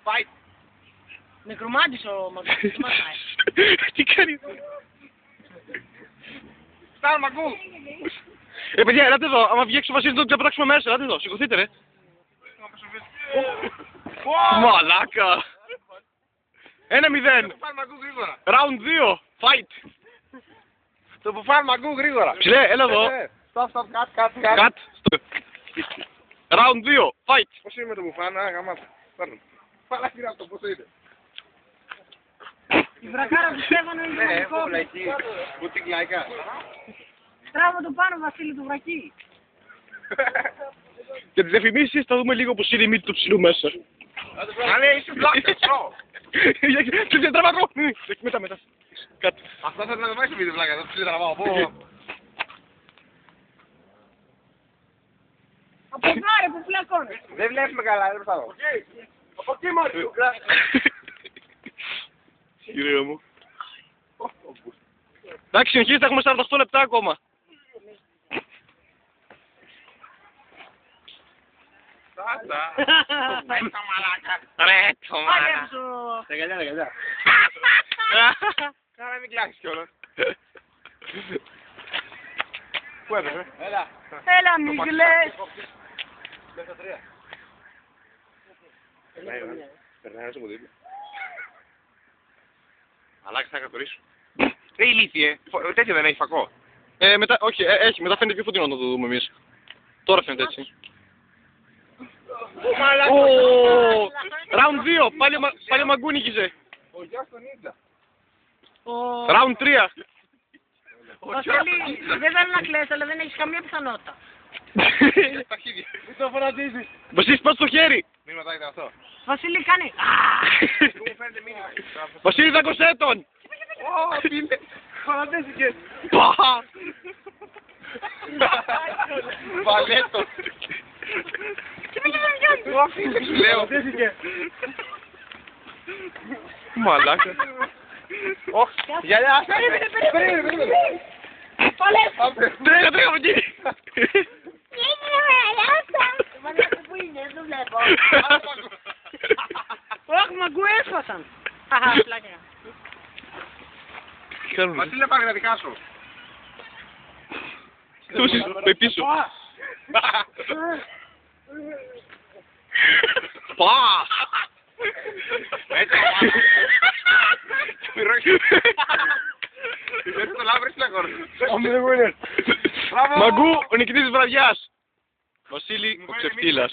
Fight. Νεκρομάτης ο Μαγκού. Τι μασάει. Τι κάνει. Στάρ Μαγκού. Παιδιά, ελάτε εδώ. Άμα βγει έξω ο Βασίλης, τον ξαπετάξουμε μέσα. Ελάτε εδώ. Σηκωθείτε, ρε. Μαλάκα. 1-0. Στάρ Μαγκού γρήγορα. Round 2. Fight. Το μπουφάν Μαγκού γρήγορα. Ψηλέ, έλα εδώ. Stop, cut. Cut. Round 2. Fight. Πώς είναι με το μπουφάν, γαμάτα. Παίρνω. Πάλα κύριε αυτό, πώς είναι. Η βρακάρα του Στέφανου είναι σημαντικό. Ούτε γλαϊκά. Τράβω το πάνω Βασίλη του βρακί. Και τις διαφημίσεις θα δούμε λίγο πως είναι η μύτη του ψηλού μέσα. Ale, είσαι βλάκτες, Τι τραβαγώ. Μετά. Cut. Αυτό θα το βάζει στο βίντεο βλάκα, θα το τραβάω. Πω. Από εδώ ρε που φλακώνεις. Δεν βλέπουμε καλά, δεν θα δω. Από εκεί Μάριο. Κύριε μου. Εντάξει, συνεχίστε, έχουμε 48 λεπτά ακόμα. Τάτα. Ρε, το Πάλεψω. Δεκαλιά. Κάνα μην κλάσεις κιόλας. Πού έπαιζε. Έλα. Έλα μη κλαις. Μέσα 3. Περνάει ένας από δίπλα. Αλλάξει θα καθορίσω. Ηλίθιε. Τέτοιο δεν έχει φακό. Μετά, όχι, έχει, μετά φαίνεται πιο φωτεινό να το δούμε εμείς. Τώρα φαίνεται έτσι. Round 2, πάλι ο Μαγκού νίκησε. Ο γιος τον Νίτσα. Round 3. Βασίλη, δεν θέλω να κλαις, αλλά δεν έχεις καμία πιθανότητα. Στα χίδια. Μην το φωνατίζεις. Βασίλης, πας στο χέρι. Μήνυμα ήταν αυτό. Βασίλη, κάνει. Πού μου φαίνεται μήνυμα. Βασίλη, δάκωσέ τον. Ω, φίλε. Φωνατίστηκες. Βαλέτο. Ω, φίλε, σου λέω. Μαλάκα. Ωχ, γυαλιά. Περίμενε. Παλέψε. Τρέχα από εκεί. Πού είναι, δεν το βλέπω. Όχι, Μαγκού έσπασαν. Αχα, πλάκα. Τι κάνουμε. Βασίλε, πάρε τα δικά σου. Πάει πίσω. Πα! Έτσι, έτσι το λάβρεις πλέον. Μαγκού, ο νικητής της βραδιάς. Βασίλη, ο ξεφτύλας.